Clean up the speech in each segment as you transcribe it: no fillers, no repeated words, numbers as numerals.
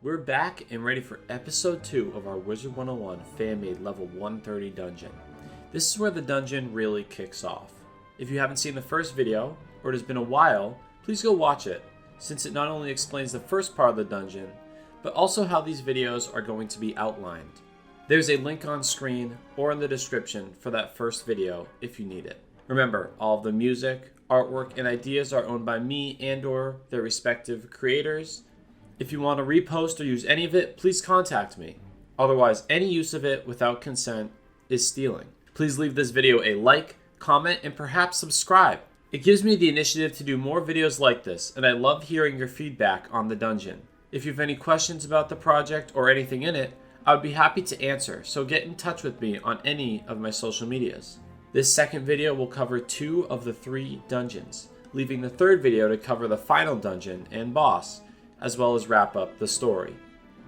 We're back and ready for episode 2 of our Wizard101 Fanmade level 130 dungeon. This is where the dungeon really kicks off. If you haven't seen the first video, or it has been a while, please go watch it, since it not only explains the first part of the dungeon, but also how these videos are going to be outlined. There's a link on screen or in the description for that first video if you need it. Remember, all of the music, artwork, and ideas are owned by me and or their respective creators. If you want to repost or use any of it, please contact me. Otherwise, any use of it without consent is stealing. Please leave this video a like, comment, and perhaps subscribe. It gives me the initiative to do more videos like this, and I love hearing your feedback on the dungeon. If you have any questions about the project or anything in it, I would be happy to answer, so get in touch with me on any of my social medias. This second video will cover 2 of the 3 dungeons, leaving the third video to cover the final dungeon and boss, as well as wrap up the story.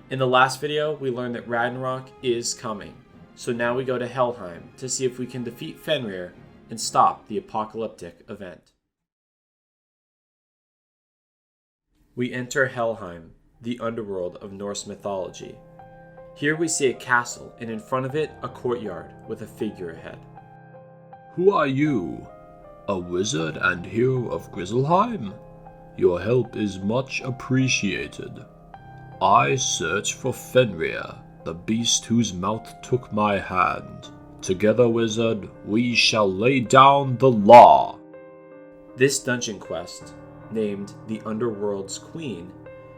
In the last video, we learned that Ragnarok is coming, so now we go to Helheim to see if we can defeat Fenrir and stop the apocalyptic event. We enter Helheim, the underworld of Norse mythology. Here we see a castle, and in front of it, a courtyard with a figurehead. Who are you? A wizard and hero of Grizzleheim? Your help is much appreciated. I search for Fenrir, the beast whose mouth took my hand. Together, wizard, we shall lay down the law. This dungeon quest, named the Underworld's Queen,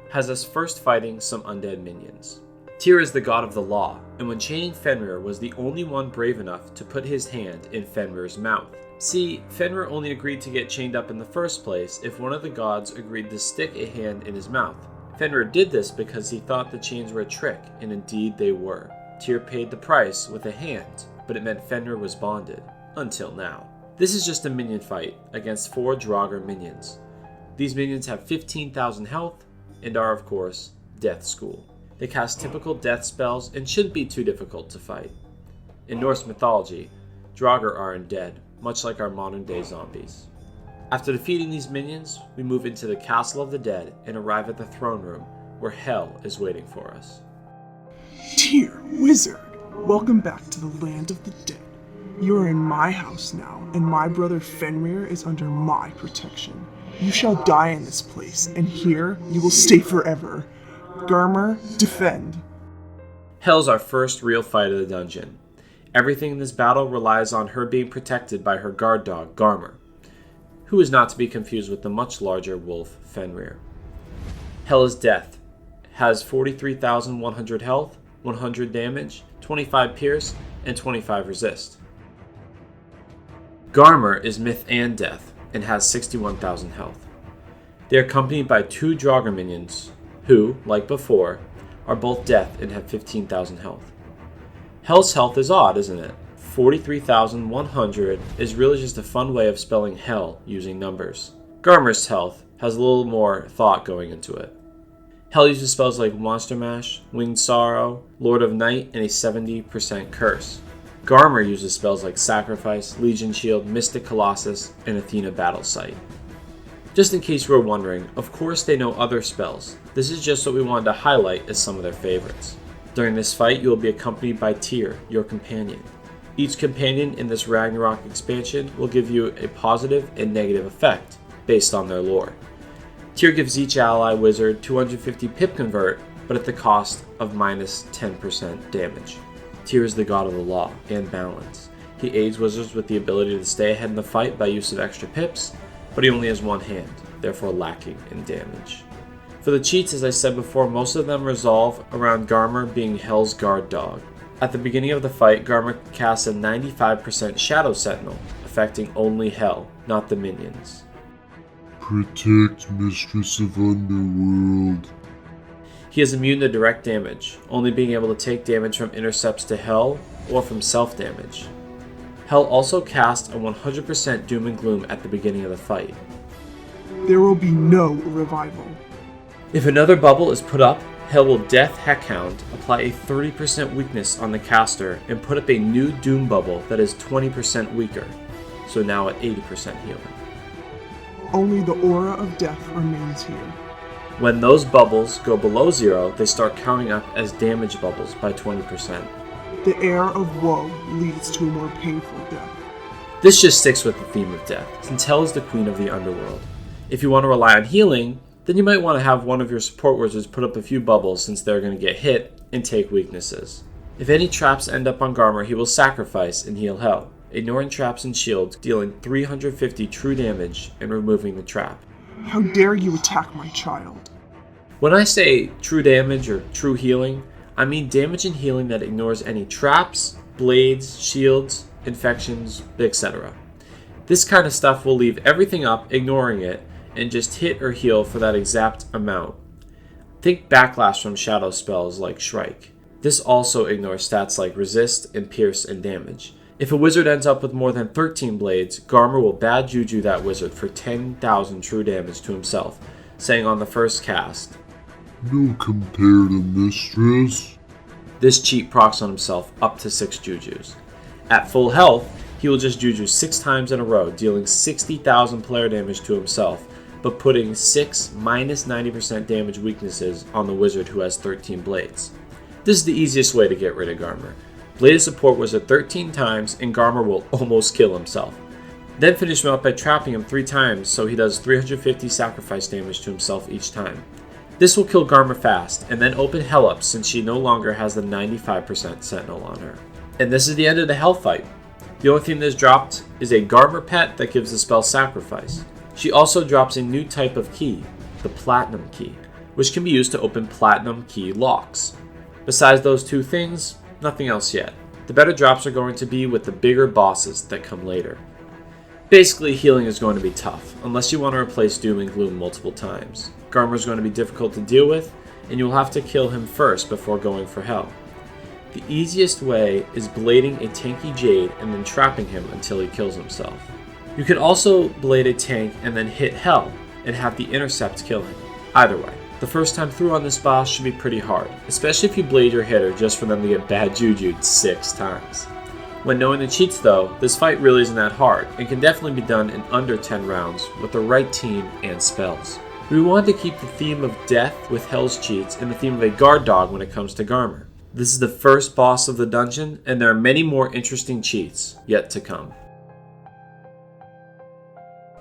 has us first fighting some undead minions. Tyr is the god of the law, and when chaining Fenrir was the only one brave enough to put his hand in Fenrir's mouth. See, Fenrir only agreed to get chained up in the first place if one of the gods agreed to stick a hand in his mouth. Fenrir did this because he thought the chains were a trick, and indeed they were. Tyr paid the price with a hand, but it meant Fenrir was bonded, until now. This is just a minion fight against 4 Draugr minions. These minions have 15,000 health, and are of course, Death School. They cast typical death spells and shouldn't be too difficult to fight. In Norse mythology, Draugr are undead, much like our modern-day zombies. After defeating these minions, we move into the Castle of the Dead and arrive at the throne room, where Hell is waiting for us. Dear wizard, welcome back to the land of the dead. You are in my house now, and my brother Fenrir is under my protection. You shall die in this place, and here you will stay forever. Garmr, defend. Hell's our first real fight of the dungeon. Everything in this battle relies on her being protected by her guard dog, Garmr, who is not to be confused with the much larger wolf, Fenrir. Hell is death, has 43,100 health, 100 damage, 25 pierce, and 25 resist. Garmr is myth and death, and has 61,000 health. They are accompanied by 2 Draugr minions, who, like before, are both death and have 15,000 health. Hell's health is odd, isn't it? 43,100 is really just a fun way of spelling hell using numbers. Garmr's health has a little more thought going into it. Hell uses spells like Monster Mash, Winged Sorrow, Lord of Night, and a 70% curse. Garmr uses spells like Sacrifice, Legion Shield, Mystic Colossus, and Athena Battle Sight. Just in case you were wondering, of course they know other spells. This is just what we wanted to highlight as some of their favorites. During this fight, you will be accompanied by Tyr, your companion. Each companion in this Ragnarok expansion will give you a positive and negative effect, based on their lore. Tyr gives each ally wizard 250 pip convert, but at the cost of minus 10% damage. Tyr is the god of the law and balance. He aids wizards with the ability to stay ahead in the fight by use of extra pips, but he only has one hand, therefore lacking in damage. For the cheats, as I said before, most of them resolve around Garmr being Hell's guard dog. At the beginning of the fight, Garmr casts a 95% Shadow Sentinel, affecting only Hell, not the minions. Protect Mistress of Underworld. He is immune to direct damage, only being able to take damage from intercepts to Hell or from self-damage. Hell also casts a 100% Doom and Gloom at the beginning of the fight. There will be no revival. If another bubble is put up, Hell will Death Heckhound, apply a 30% weakness on the caster, and put up a new Doom bubble that is 20% weaker, so now at 80% healing. Only the aura of death remains here. When those bubbles go below 0, they start counting up as damage bubbles by 20%. The air of woe leads to a more painful death. This just sticks with the theme of death, since Hell is the queen of the underworld. If you want to rely on healing, then you might want to have one of your support wizards put up a few bubbles since they're going to get hit and take weaknesses. If any traps end up on Garmr, he will sacrifice and heal Hell, ignoring traps and shields, dealing 350 true damage and removing the trap. How dare you attack my child? When I say true damage or true healing, I mean damage and healing that ignores any traps, blades, shields, infections, etc. This kind of stuff will leave everything up, ignoring it, and just hit or heal for that exact amount. Think backlash from shadow spells like Shrike. This also ignores stats like resist and pierce and damage. If a wizard ends up with more than 13 blades, Garmr will bad juju that wizard for 10,000 true damage to himself, saying on the first cast, "No compare to mistress." This cheat procs on himself up to 6 jujus. At full health, he will just juju 6 times in a row, dealing 60,000 player damage to himself, but putting 6 minus 90% damage weaknesses on the wizard who has 13 blades. This is the easiest way to get rid of Garmr. Blade support wizard 13 times and Garmr will almost kill himself. Then finish him up by trapping him 3 times so he does 350 sacrifice damage to himself each time. This will kill Garmr fast, and then open Hell up since she no longer has the 95% Sentinel on her. And this is the end of the Hell fight. The only thing that is dropped is a Garmr pet that gives the spell Sacrifice. She also drops a new type of key, the Platinum Key, which can be used to open Platinum Key locks. Besides those 2 things, nothing else yet. The better drops are going to be with the bigger bosses that come later. Basically, healing is going to be tough, unless you want to replace Doom and Gloom multiple times. Garmr is going to be difficult to deal with, and you will have to kill him first before going for Hell. The easiest way is blading a tanky Jade and then trapping him until he kills himself. You could also blade a tank and then hit Hell and have the intercept kill him. Either way, the first time through on this boss should be pretty hard, especially if you blade your hitter just for them to get bad juju'd 6 times. When knowing the cheats though, this fight really isn't that hard and can definitely be done in under 10 rounds with the right team and spells. We wanted to keep the theme of death with Hell's cheats and the theme of a guard dog when it comes to Garmr. This is the first boss of the dungeon, and there are many more interesting cheats yet to come.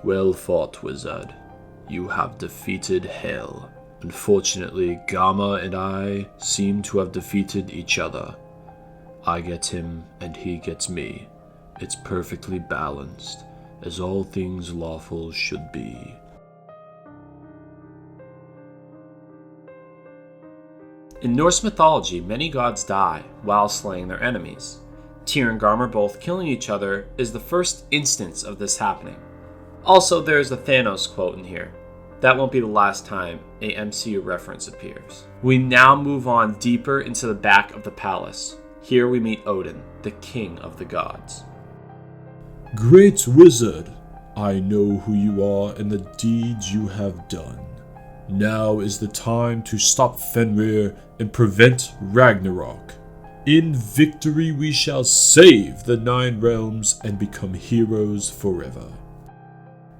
Well fought, wizard. You have defeated Hell. Unfortunately, Garmr and I seem to have defeated each other. I get him, and he gets me. It's perfectly balanced, as all things lawful should be. In Norse mythology, many gods die while slaying their enemies. Tyr and Garmr both killing each other is the first instance of this happening. Also, there's a Thanos quote in here. That won't be the last time a MCU reference appears. We now move on deeper into the back of the palace. Here we meet Odin, the king of the gods. Great wizard, I know who you are and the deeds you have done. Now is the time to stop Fenrir and prevent Ragnarok. In victory we shall save the 9 realms and become heroes forever.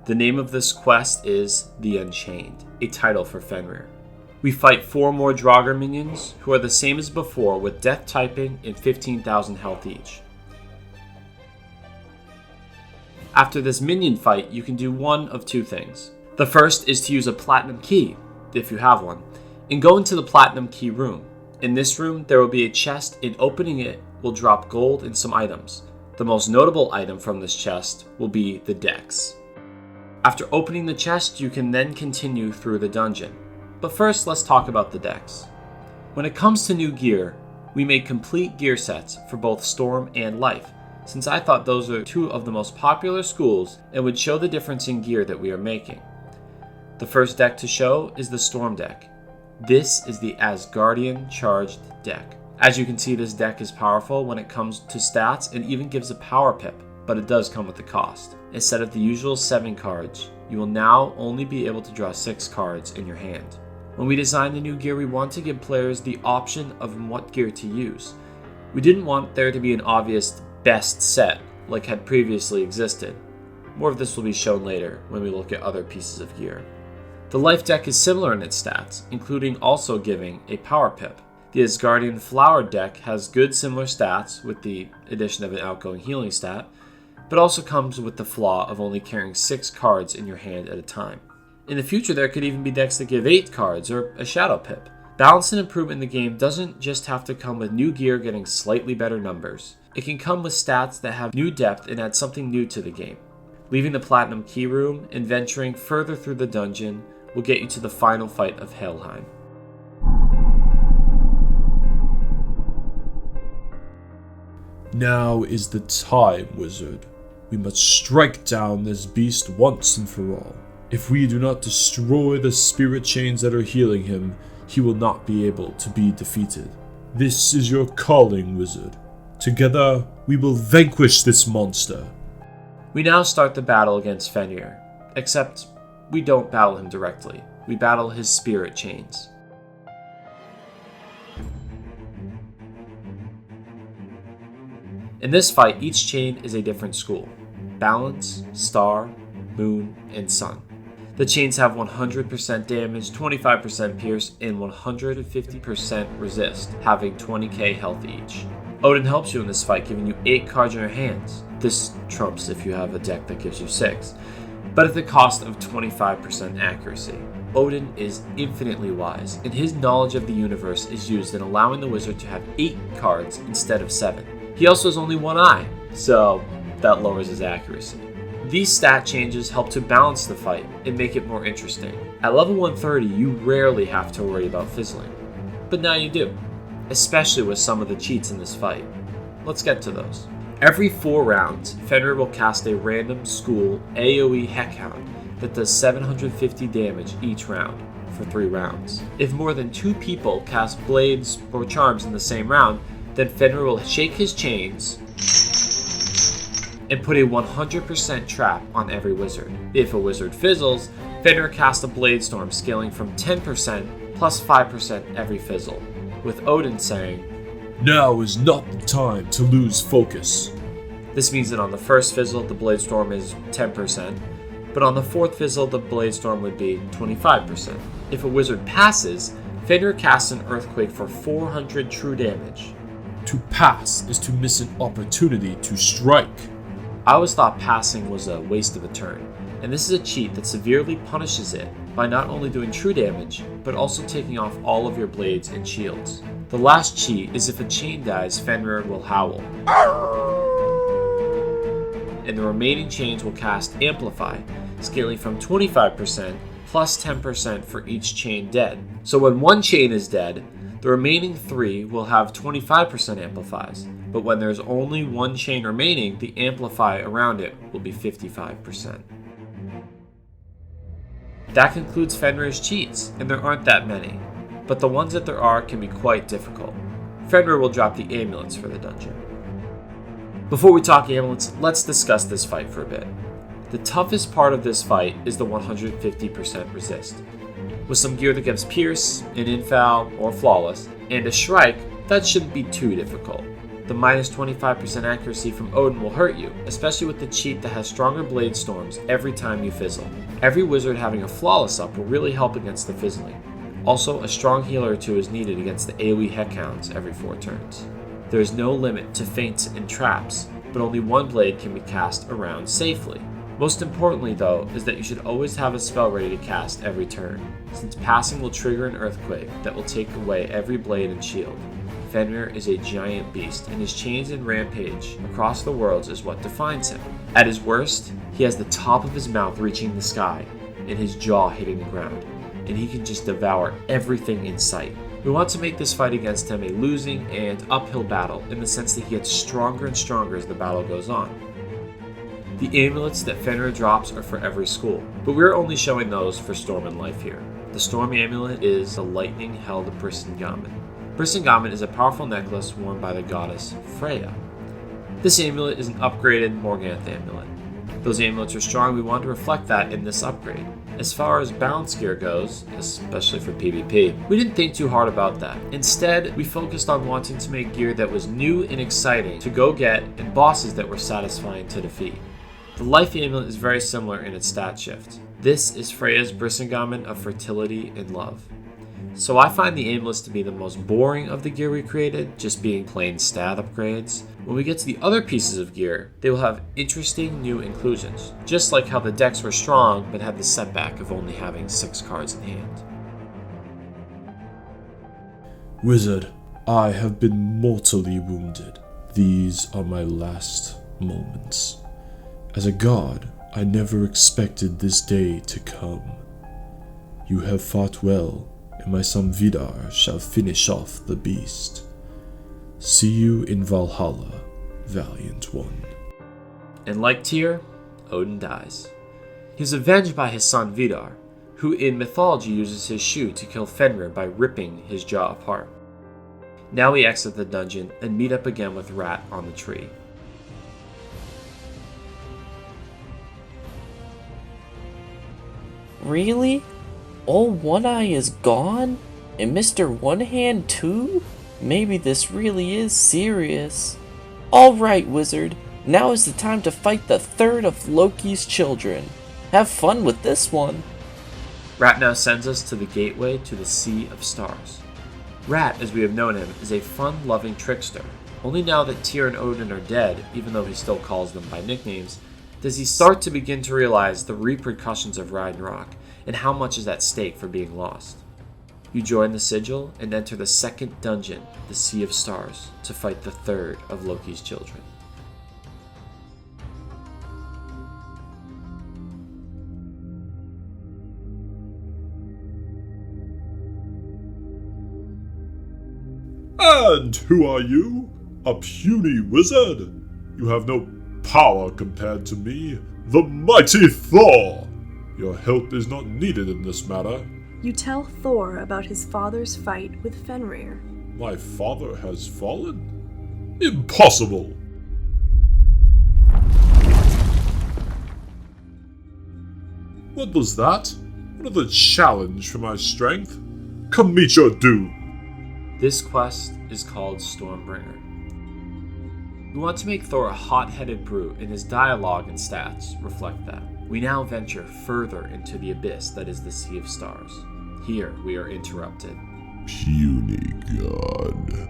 The name of this quest is The Unchained, a title for Fenrir. We fight 4 more Draugr minions, who are the same as before with death typing and 15,000 health each. After this minion fight, you can do one of 2 things. The first is to use a Platinum Key, if you have one, and go into the Platinum Key room. In this room, there will be a chest, and opening it will drop gold and some items. The most notable item from this chest will be the Dex. After opening the chest, you can then continue through the dungeon. But first, let's talk about the Dex. When it comes to new gear, we made complete gear sets for both Storm and Life, since I thought those are 2 of the most popular schools and would show the difference in gear that we are making. The first deck to show is the Storm deck. This is the Asgardian charged deck. As you can see, this deck is powerful when it comes to stats and even gives a power pip, but it does come with a cost. Instead of the usual 7 cards, you will now only be able to draw 6 cards in your hand. When we designed the new gear, we want to give players the option of what gear to use. We didn't want there to be an obvious best set like had previously existed. More of this will be shown later when we look at other pieces of gear. The life deck is similar in its stats, including also giving a power pip. The Asgardian Flower deck has good similar stats with the addition of an outgoing healing stat, but also comes with the flaw of only carrying 6 cards in your hand at a time. In the future, there could even be decks that give 8 cards or a shadow pip. Balance and improvement in the game doesn't just have to come with new gear getting slightly better numbers. It can come with stats that have new depth and add something new to the game. Leaving the Platinum Key Room and venturing further through the dungeon will get you to the final fight of Helheim. Now is the time, wizard. We must strike down this beast once and for all. If we do not destroy the spirit chains that are healing him, he will not be able to be defeated. This is your calling, wizard. Together, we will vanquish this monster. We now start the battle against Fenrir, except we don't battle him directly. We battle his spirit chains. In this fight, each chain is a different school: Balance, Star, Moon, and Sun. The chains have 100% damage, 25% pierce, and 150% resist, having 20k health each. Odin helps you in this fight, giving you 8 cards in your hands. This trumps if you have a deck that gives you 6, but at the cost of 25% accuracy. Odin is infinitely wise, and his knowledge of the universe is used in allowing the wizard to have 8 cards instead of 7. He also has only one eye, so that lowers his accuracy. These stat changes help to balance the fight and make it more interesting. At level 130, you rarely have to worry about fizzling, but now you do, especially with some of the cheats in this fight. Let's get to those. Every 4 rounds, Fenrir will cast a random school AoE Heckhound that does 750 damage each round for 3 rounds. If more than 2 people cast blades or charms in the same round, then Fenrir will shake his chains and put a 100% trap on every wizard. If a wizard fizzles, Fenrir casts a blade storm scaling from 10% plus 5% every fizzle, with Odin saying, "Now is not the time to lose focus." This means that on the first fizzle, the blade storm is 10%, but on the 4th fizzle, the blade storm would be 25%. If a wizard passes, Fenrir casts an earthquake for 400 true damage. To pass is to miss an opportunity to strike. I always thought passing was a waste of a turn, and this is a cheat that severely punishes it by not only doing true damage, but also taking off all of your blades and shields. The last cheat is if a chain dies, Fenrir will howl, and the remaining chains will cast Amplify, scaling from 25% plus 10% for each chain dead. So when one chain is dead, the remaining 3 will have 25% amplifies, but when there's only one chain remaining, the amplify around it will be 55%. That concludes Fenrir's cheats, and there aren't that many, but the ones that there are can be quite difficult. Fenrir will drop the amulets for the dungeon. Before we talk amulets, let's discuss this fight for a bit. The toughest part of this fight is the 150% resist. With some gear that gives Pierce, an Infal, or Flawless, and a Shrike, that shouldn't be too difficult. The minus 25% accuracy from Odin will hurt you, especially with the cheat that has stronger blade storms every time you fizzle. Every wizard having a Flawless up will really help against the fizzling. Also, a strong healer or 2 is needed against the AoE Heckhounds every 4 turns. There is no limit to feints and traps, but only 1 blade can be cast around safely. Most importantly though, is that you should always have a spell ready to cast every turn, since passing will trigger an earthquake that will take away every blade and shield. Fenrir is a giant beast, and his chains and rampage across the worlds is what defines him. At his worst, he has the top of his mouth reaching the sky, and his jaw hitting the ground, and he can just devour everything in sight. We want to make this fight against him a losing and uphill battle, in the sense that he gets stronger and stronger as the battle goes on. The amulets that Fenrir drops are for every school, but we're only showing those for Storm and Life here. The Storm amulet is the lightning-held Brisingamen. Brisingamen is a powerful necklace worn by the goddess Freya. This amulet is an upgraded Morganth amulet. Those amulets are strong, we want to reflect that in this upgrade. As far as balance gear goes, especially for PvP, we didn't think too hard about that. Instead, we focused on wanting to make gear that was new and exciting to go get and bosses that were satisfying to defeat. The Life amulet is very similar in its stat shift. This is Freya's Brisingame of fertility and love. So I find the amulet to be the most boring of the gear we created, just being plain stat upgrades. When we get to the other pieces of gear, they will have interesting new inclusions, just like how the decks were strong but had the setback of only having 6 cards in hand. Wizard, I have been mortally wounded. These are my last moments. As a god, I never expected this day to come. You have fought well, and my son Vidar shall finish off the beast. See you in Valhalla, valiant one. And like Tyr, Odin dies. He is avenged by his son Vidar, who in mythology uses his shoe to kill Fenrir by ripping his jaw apart. Now we exit the dungeon and meet up again with Rat on the tree. Really? Old One Eye is gone? And Mr. One Hand too? Maybe this really is serious. Alright, Wizard. Now is the time to fight the third of Loki's children. Have fun with this one. Rat now sends us to the gateway to the Sea of Stars. Rat, as we have known him, is a fun-loving trickster. Only now that Tyr and Odin are dead, even though he still calls them by nicknames, does he start to begin to realize the repercussions of Ragnarok and how much is at stake for being lost. You join the sigil and enter the second dungeon, the Sea of Stars, to fight the third of Loki's children. And who are you? A puny wizard? You have no power compared to me, the mighty Thor! Your help is not needed in this matter. You tell Thor about his father's fight with Fenrir. My father has fallen? Impossible! What was that? Another challenge for my strength? Come meet your doom! This quest is called Stormbringer. We want to make Thor a hot-headed brute, and his dialogue and stats reflect that. We now venture further into the abyss that is the Sea of Stars. Here we are interrupted. Puny god,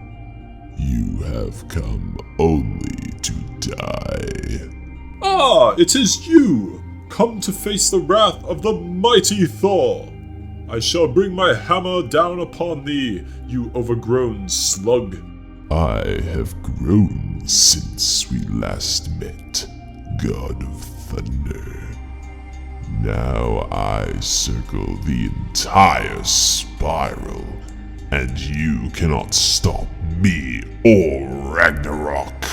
you have come only to die. Ah, it is you! Come to face the wrath of the mighty Thor! I shall bring my hammer down upon thee, you overgrown slug. I have grown since we last met, god of thunder. Now I circle the entire spiral, and you cannot stop me or Ragnarok.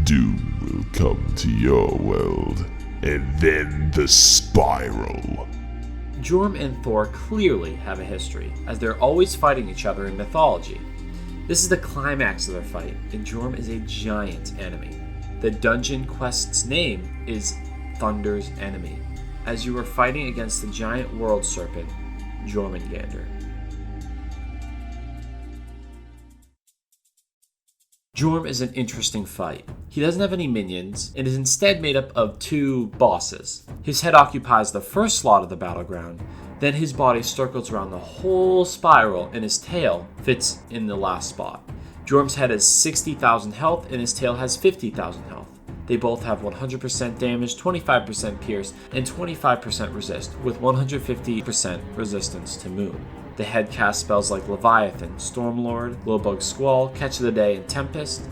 Doom will come to your world, and then the spiral. Jorm and Thor clearly have a history, as they're always fighting each other in mythology. This is the climax of their fight, and Jorm is a giant enemy. The dungeon quest's name is Thunder's Enemy, as you are fighting against the giant world serpent, Jormungandr. Jorm is an interesting fight. He doesn't have any minions, and is instead made up of 2 bosses. His head occupies the first slot of the battleground, then his body circles around the whole spiral, and his tail fits in the last spot. Jorm's head has 60,000 health, and his tail has 50,000 health. They both have 100% damage, 25% pierce, and 25% resist, with 150% resistance to Moon. The head casts spells like Leviathan, Stormlord, Glowbug Squall, Catch of the Day, and Tempest.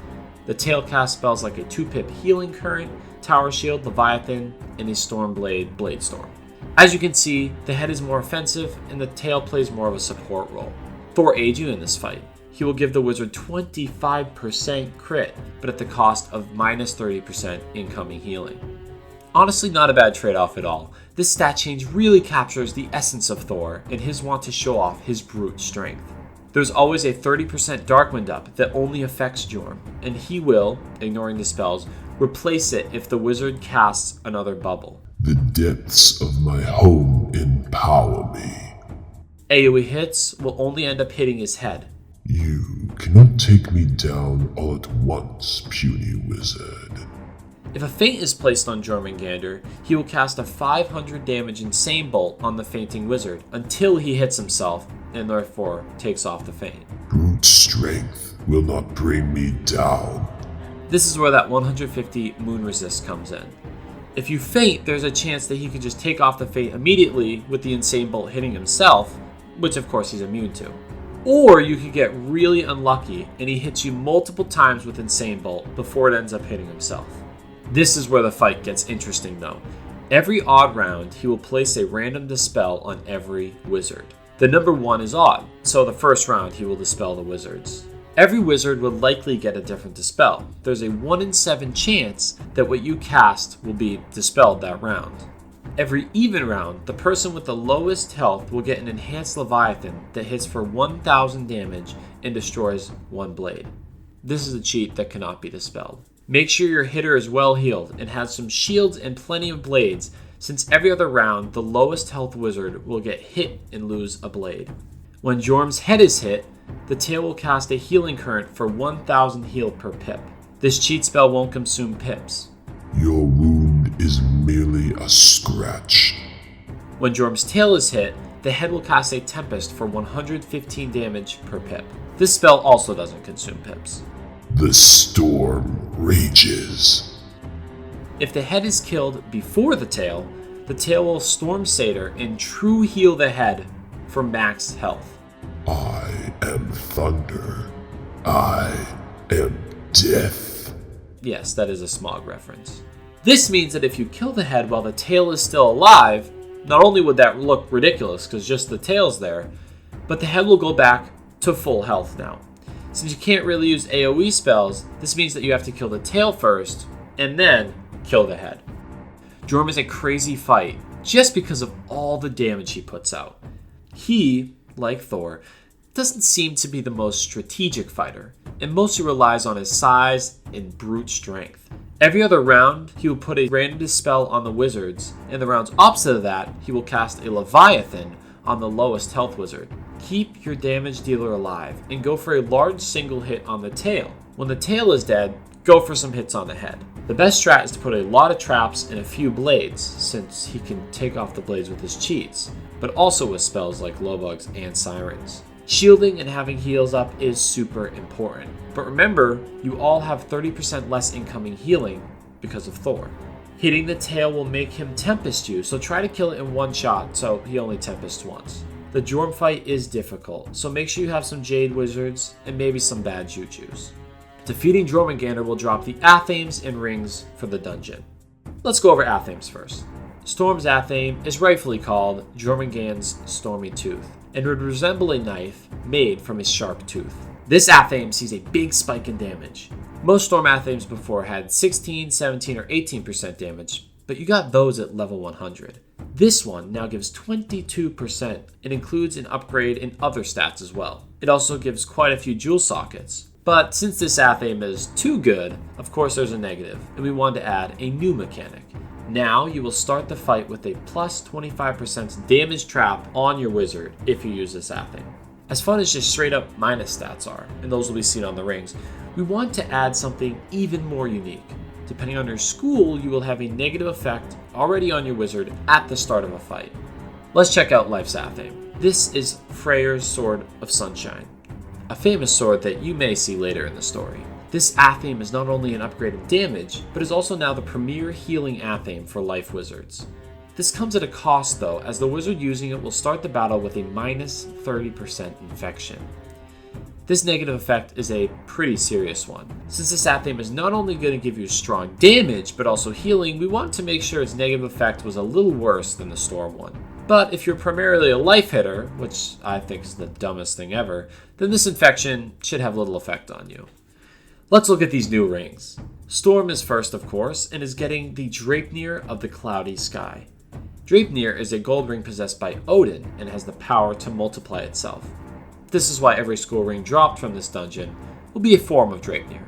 The tail casts spells like a 2-pip Healing Current, Tower Shield, Leviathan, and a Stormblade, Bladestorm. As you can see, the head is more offensive, and the tail plays more of a support role. Thor aids you in this fight. He will give the wizard 25% crit, but at the cost of minus 30% incoming healing. Honestly, not a bad trade-off at all. This stat change really captures the essence of Thor and his want to show off his brute strength. There's always a 30% Darkwind up that only affects Jorm, and he will, ignoring the spells, replace it if the wizard casts another bubble. The depths of my home empower me. AoE hits will only end up hitting his head. You cannot take me down all at once, puny wizard. If a feint is placed on Jormungandr, he will cast a 500 damage Insane Bolt on the fainting wizard until he hits himself and therefore takes off the feint. Brute strength will not bring me down. This is where that 150 moon resist comes in. If you feint, there's a chance that he could just take off the feint immediately with the Insane Bolt hitting himself, which of course he's immune to. Or you could get really unlucky and he hits you multiple times with Insane Bolt before it ends up hitting himself. This is where the fight gets interesting though. Every odd round, he will place a random dispel on every wizard. The number 1 is odd, so the first round he will dispel the wizards. Every wizard will likely get a different dispel. There's a 1 in 7 chance that what you cast will be dispelled that round. Every even round, the person with the lowest health will get an enhanced Leviathan that hits for 1000 damage and destroys 1 blade. This is a cheat that cannot be dispelled. Make sure your hitter is well healed and has some shields and plenty of blades, since every other round, the lowest health wizard will get hit and lose a blade. When Jorm's head is hit, the tail will cast a healing current for 1000 heal per pip. This cheat spell won't consume pips. Your wound is merely a scratch. When Jorm's tail is hit, the head will cast a Tempest for 115 damage per pip. This spell also doesn't consume pips. The storm rages. If the head is killed before the tail will Storm Satyr and true heal the head for max health. I am thunder. I am death. Yes, that is a Smog reference. This means that if you kill the head while the tail is still alive, not only would that look ridiculous because just the tail's there, but the head will go back to full health now. Since you can't really use AoE spells, this means that you have to kill the tail first, and then kill the head. Jorm is a crazy fight, just because of all the damage he puts out. He, like Thor, doesn't seem to be the most strategic fighter, and mostly relies on his size and brute strength. Every other round, he will put a random dispel on the wizards, and the rounds opposite of that, he will cast a Leviathan on the lowest health wizard. Keep your damage dealer alive, and go for a large single hit on the tail. When the tail is dead, go for some hits on the head. The best strat is to put a lot of traps and a few blades, since he can take off the blades with his cheats, but also with spells like Lowbugs and Sirens. Shielding and having heals up is super important, but remember, you all have 30% less incoming healing because of Thor. Hitting the tail will make him Tempest you, so try to kill it in one shot so he only Tempests once. The Jorm fight is difficult, so make sure you have some Jade Wizards and maybe some bad Jujus. Defeating Jormungandr will drop the Athames and rings for the dungeon. Let's go over Athames first. Storm's Athame is rightfully called Jormungandr's Stormy Tooth, and would resemble a knife made from his sharp tooth. This Athame sees a big spike in damage. Most Storm Athames before had 16, 17, or 18% damage, but you got those at level 100. This one now gives 22% and includes an upgrade in other stats as well. It also gives quite a few jewel sockets. But since this Athame is too good, of course there's a negative, and we want to add a new mechanic. Now you will start the fight with a plus 25% damage trap on your wizard if you use this Athame. As fun as just straight up minus stats are, and those will be seen on the rings, we want to add something even more unique. Depending on your school, you will have a negative effect already on your wizard at the start of a fight. Let's check out Life's Athame. This is Freya's Sword of Sunshine, a famous sword that you may see later in the story. This Athame is not only an upgrade in damage, but is also now the premier healing Athame for life wizards. This comes at a cost though, as the wizard using it will start the battle with a minus 30% infection. This negative effect is a pretty serious one. Since this Athame is not only going to give you strong damage, but also healing, we want to make sure its negative effect was a little worse than the Storm one. But if you're primarily a life hitter, which I think is the dumbest thing ever, then this infection should have little effect on you. Let's look at these new rings. Storm is first, of course, and is getting the Draupnir of the Cloudy Sky. Draupnir is a gold ring possessed by Odin and has the power to multiply itself. This is why every school ring dropped from this dungeon will be a form of Draupnir.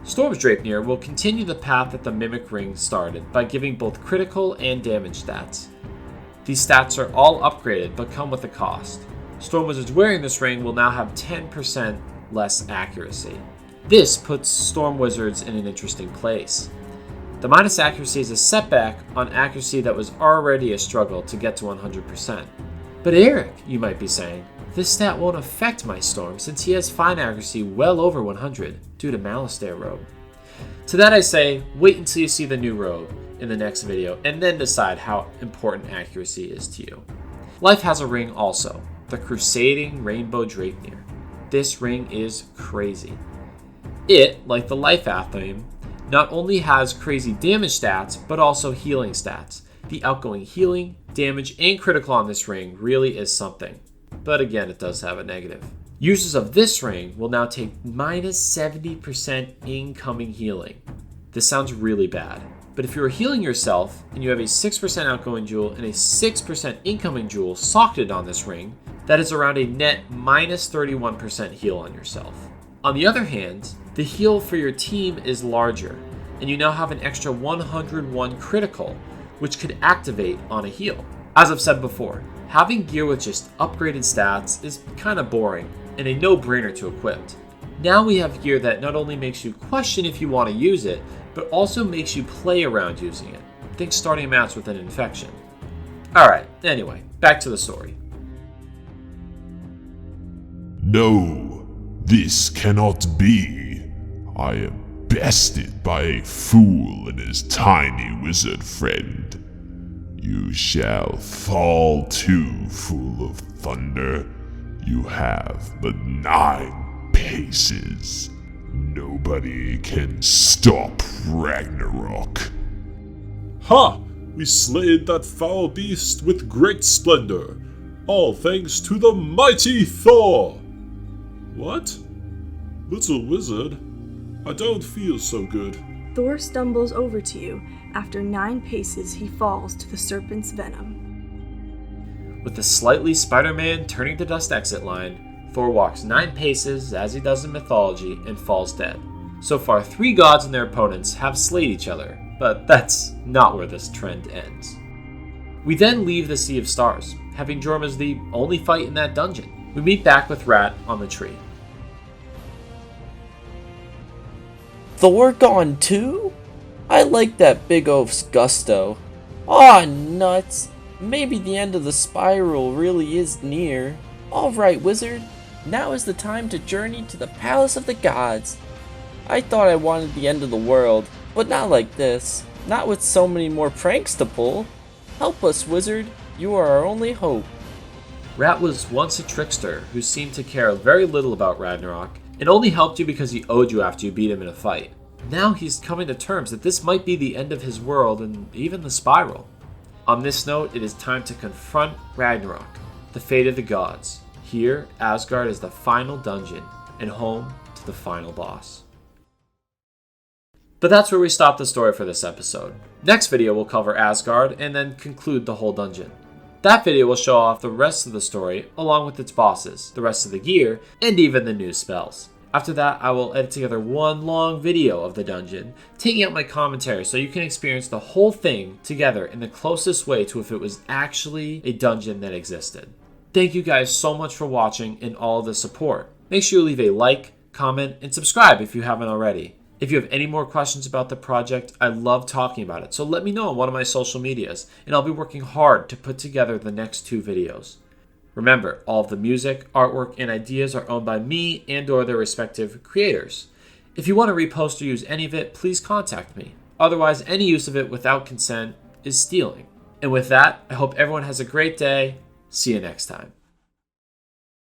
Storm's Draupnir will continue the path that the Mimic ring started by giving both critical and damage stats. These stats are all upgraded but come with a cost. Storm wizards wearing this ring will now have 10% less accuracy. This puts Storm wizards in an interesting place. The minus accuracy is a setback on accuracy that was already a struggle to get to 100%. But Eric, you might be saying, this stat won't affect my Storm since he has fine accuracy well over 100 due to Malastare robe. To that I say, wait until you see the new robe in the next video and then decide how important accuracy is to you. Life has a ring also, the Crusading Rainbow Drakenir. This ring is crazy. It, like the Life Athame, not only has crazy damage stats, but also healing stats. The outgoing healing, damage, and critical on this ring really is something. But again, it does have a negative. Users of this ring will now take minus 70% incoming healing. This sounds really bad, but if you are healing yourself and you have a 6% outgoing jewel and a 6% incoming jewel socketed on this ring, that is around a net minus 31% heal on yourself. On the other hand, the heal for your team is larger, and you now have an extra 101 critical, which could activate on a heal. As I've said before, having gear with just upgraded stats is kind of boring and a no-brainer to equip. Now we have gear that not only makes you question if you want to use it, but also makes you play around using it. Think starting a match with an infection. Alright, anyway, back to the story. No, this cannot be. I am bested by a fool and his tiny wizard friend. You shall fall too, fool of thunder. You have but 9 paces. Nobody can stop Ragnarok. Ha! We slayed that foul beast with great splendor, all thanks to the mighty Thor! What? Little wizard, I don't feel so good. Thor stumbles over to you. After 9 paces, he falls to the serpent's venom. With the slightly Spider-Man turning to dust exit line, Thor walks 9 paces, as he does in mythology, and falls dead. So far, 3 gods and their opponents have slayed each other, but that's not where this trend ends. We then leave the Sea of Stars, having Jorm as the only fight in that dungeon. We meet back with Rat on the tree. Thor gone too? I like that big oaf's gusto. Aw, nuts. Maybe the end of the spiral really is near. Alright, wizard. Now is the time to journey to the Palace of the Gods. I thought I wanted the end of the world, but not like this. Not with so many more pranks to pull. Help us, wizard. You are our only hope. Rat was once a trickster who seemed to care very little about Ragnarok and only helped you because he owed you after you beat him in a fight. Now he's coming to terms that this might be the end of his world and even the spiral. On this note, it is time to confront Ragnarok, the fate of the gods. Here, Asgard is the final dungeon and home to the final boss. But that's where we stop the story for this episode. Next video will cover Asgard and then conclude the whole dungeon. That video will show off the rest of the story along with its bosses, the rest of the gear, and even the new spells. After that, I will edit together one long video of the dungeon, taking out my commentary so you can experience the whole thing together in the closest way to if it was actually a dungeon that existed. Thank you guys so much for watching and all of the support. Make sure you leave a like, comment, and subscribe if you haven't already. If you have any more questions about the project, I love talking about it, so let me know on one of my social medias, and I'll be working hard to put together the next 2 videos. Remember, all of the music, artwork, and ideas are owned by me and or their respective creators. If you want to repost or use any of it, please contact me. Otherwise, any use of it without consent is stealing. And with that, I hope everyone has a great day. See you next time.